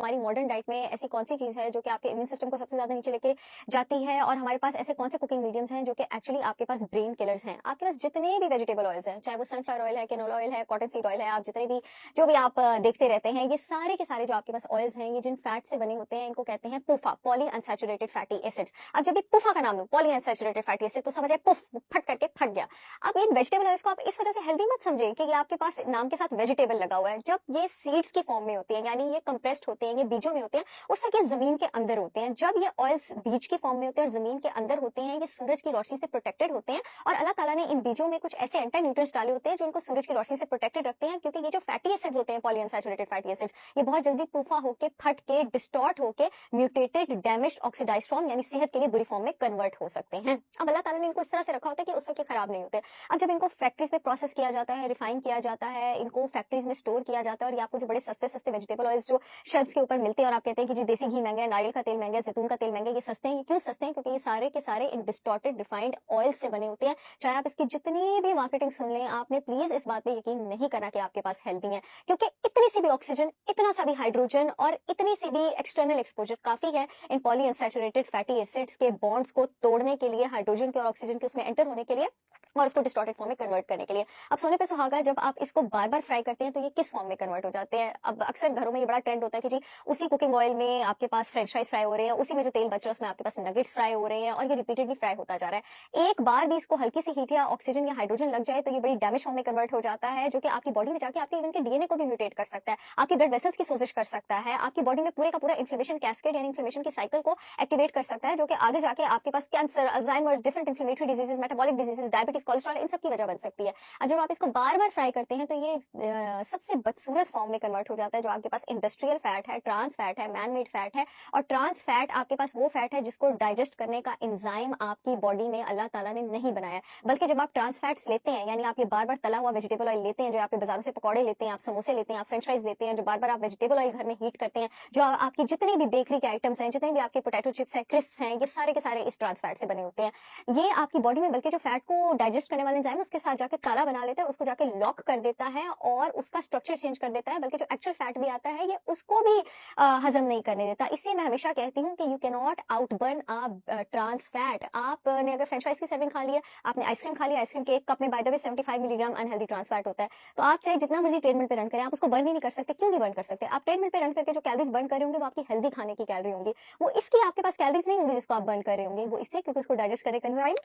हमारी modern diet में ऐसी कौन-सी चीज़ है जो कि आपके इम्यून सिस्टम को सबसे ज़्यादा नीचे लेके जाती है और हमारे पास ऐसे कौन-से कुकिंग मीडियम्स हैं जो कि एक्चुअली आपके पास ब्रेन किलर्स हैं। आपके पास जितने भी वेजिटेबल ऑयल्स हैं, चाहे वो सनफ्लावर ऑयल है, कैनोला ऑयल है, कॉटन सीड ऑयल है, आप जितने भी जो भी आप देखते रहते हैं, ये सारे के सारे जो आपके पास ऑयल्स हैं, ये जिन फैट से बने होते हैं, इनको कहते हैं पुफा, पॉली अनसैचुरेटेड फैटी एसिड्स। अब जब भी पुफा का नाम लो, पॉली अनसैचुरेटेड फैटी एसिड, तो समझ आए पुफ, फट करके फट गया। अब इन वेजिटेबल ऑयल्स को आप इस वजह से हेल्दी मत समझिए कि ये आपके पास नाम के साथ वेजिटेबल लगा हुआ है। जब ये सीड्स की फॉर्म में होती है, यानी ये कंप्रेस्ड होते हैं, ये बीजों में होते हैं, उस तक ये जमीन के अंदर होते हैं। जब ये ऑयल्स बीज की फॉर्म में होते हैं और जमीन के अंदर होते हैं, ये सूरज की रोशनी से प्रोटेक्टेड होते हैं और अल्लाह ताला ने इन बीजों में कुछ ऐसे एंटी न्यूट्रिएंट्स डाले होते हैं जो इनको सूरज की रोशनी से प्रोटेक्टेड रखते हैं, क्योंकि ये जो फैटी एसिड्स होते हैं, पॉलीअनसैचुरेटेड फैटी एसिड्स, ये बहुत जल्दी पुफा होके, फट के, डिस्टॉर्ट होके म्यूटेटेड, डैमेज्ड, ऑक्सीडाइज्ड फॉर्म यानी सेहत के लिए बुरी फॉर्म में कन्वर्ट हो सकते हैं। अब अल्लाह ताला ने इनको इस तरह से रखा होता है कि उससे खराब नहीं होते। अब जब इनको फैक्ट्रीज में प्रोसेस किया जाता है, रिफाइन किया जाता है, इनको फैक्ट्रीज में स्टोर किया जाता है और ये आपको जो बड़े सस्ते सस्ते वेजिटेबल ऑयल्स जो शेल्फ्स के ऊपर मिलते हैं और आप कहते हैं कि जी देसी घी महंगा है, नारियल का तेल महंगा है, जैतून का तेल महंगा है, ये सस्ते हैं। ये क्यों सस्ते हैं? क्योंकि ये सारे के सारे इन डिस्टॉर्टेड रिफाइंड ऑयल से बने होते हैं। चाहे आप इसकी जितनी भी मार्केटिंग सुन लें, आपने प्लीज इस बात पे यकीन नहीं करना कि आपके पास हेल्दी है, क्योंकि इतनी सी भी ऑक्सीजन, इतना सा भी हाइड्रोजन और इतनी सी भी एक्सटर्नल एक्सपोजर काफी है इन पॉलीअनसैचुरेटेड फैटी एसिड्स के बॉन्ड्स को तोड़ने के लिए, हाइड्रोजन के और ऑक्सीजन के उसमें एंटर होने के लिए और उसको डिस्टॉर्टेड फॉर्म में कन्वर्ट करने के लिए। अब सोने पे सुहागा, जब आप इसको बार बार फ्राई करते हैं तो ये किस फॉर्म में कन्वर्ट हो जाते हैं? अब अक्सर घरों में ये बड़ा ट्रेंड होता है कि जी उसी कुकिंग ऑयल में आपके पास फ्रेंच फ्राइज फ्राई हो रहे हैं, उसी में जो तेल बच रहा है उसमें आपके पास नगेट्स फ्राई हो रहे हैं और ये रिपीटेडली फ्राई होता जा रहा है। एक बार भी इसको हल्की सी हीट या ऑक्सीजन या हाइड्रोजन लग जाए तो ये बड़ी डैमेज फॉर्म में कन्वर्ट हो जाता है, जो कि आपकी बॉडी में जाके आपके इवन के डीएनए को भी म्यूटेट कर सकता है, आपकी ब्लड वेसल्स की सोजिश कर सकता है, आपकी बॉडी में पूरे का पूरा इन्फ्लेमेशन कैस्केड यानी इन्फ्लेमेशन की साइकिल को एक्टिवेट कर सकता है, जो कि आगे जाके आपके पास cancer, Alzheimer, different inflammatory diseases, metabolic diseases, diabetes, cholesterol, इन सब की वजह बन सकती है। और जब आप इसको बार बार फ्राई करते हैं तो ये सबसे बदसूरत फॉर्म में कन्वर्ट हो जाता है, जो आपके पास इंडस्ट्रियल फैट है, ट्रांस फैट है, मैन मेड फैट है। और ट्रांस फैट आपके पास वो फैट है जिसको डाइजेस्ट करने का एंजाइम आपकी बॉडी में अल्लाह ताला ने नहीं बनाया। बल्कि जब आप ट्रांस फैट्स लेते हैं, यानी आप ये बार बार तला हुआ वेजिटेबल ऑयल लेते हैं, जो आप बाजारों से पकौड़े लेते हैं, आप समोसे लेते हैं, आप फ्रेंच फ्राइज लेते हैं, जो बार बार आप वेजिटेबल ऑयल घर में हीट करते हैं, जो आपकी जितनी भी बेकरी के आइटम्स हैं, जितने भी आपके पोटैटो चिप्स हैं, क्रिस्प्स हैं, ये सारे के सारे इस ट्रांस फैट से बने होते हैं। ये आपकी बॉडी में बल्कि जो फैट को डाइजेस्ट करने वाले एंजाइम उसके साथ जाके ताला बना लेता है, उसको जाके लॉक कर देता है और उसका स्ट्रक्चर चेंज कर देता है, बल्कि जो एक्चुअल फैट भी आता है ये उसको भी हजम नहीं करने देता। इसलिए मैं हमेशा कहती हूँ कि you can not outburn a trans fat. आपने अगर फ्रेंच फ्राइज की सर्विंग खा लिया, आपने आइसक्रीम खा लिया, आइसक्रीम के एक कप में by the way 75 milligram unhealthy trans fat होता है, तो आप चाहे जितना मर्जी ट्रेडमिल पे रन करें, आप उसको बर्न ही नहीं कर सकते। क्यों नहीं बर्न कर सकते? आप ट्रेडमिल पे रन करके जो कैलोरीज बर्न कर रहे होंगे वो आपकी हेल्दी खाने की कैलोरी होंगी, वो इसकी आपके पास कैलोरीज नहीं होंगी जिसको आप बर्न कर रहे होंगे, वो इससे क्योंकि उसको डाइजेस्ट करने का एंजाइम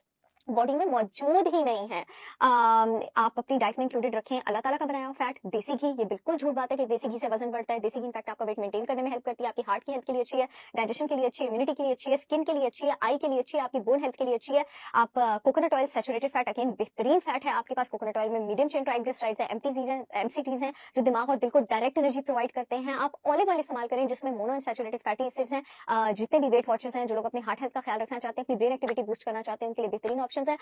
बॉडी में मौजूद ही नहीं है। आप अपनी डाइट में इंक्लूडेड रखें अल्लाह ताला का बनाया हुआ फैट, देसी घी। ये बिल्कुल झूठ बात है कि देसी घी से वजन बढ़ता है। देसी घी इनफैक्ट आपका वेट मेंटेन करने में हेल्प करती है, आपकी हार्ट की हेल्थ के लिए अच्छी है, डाइजेशन के लिए अच्छी है, इम्यूनिटी के लिए अच्छी है, स्किन के लिए अच्छी है, आई के लिए अच्छी है, आपकी बोन हेल्थ के लिए अच्छी है। आप coconut oil saturated fat again बेहतरीन फैट है आपके पास। कोकोनट ऑयल में मीडियम चेन ट्राइग्लिसराइड्स है, एमसीटीज हैं जो दिमाग और दिल को डायरेक्ट एनर्जी प्रोवाइड करते हैं। आप ऑलिव ऑयल इस्तेमाल करें जिसमें मोनो अनसैचुरेटेड फैटी एसिड्स हैं। जितने भी वेट वॉचर्स हैं, जो लोग अपनी हार्ट हेल्थ का ख्याल रखना चाहते हैं, अपनी ब्रेन एक्टिविटी बूस्ट करना चाहते हैं, उनके लिए बेहतरीन ऑप्शन है।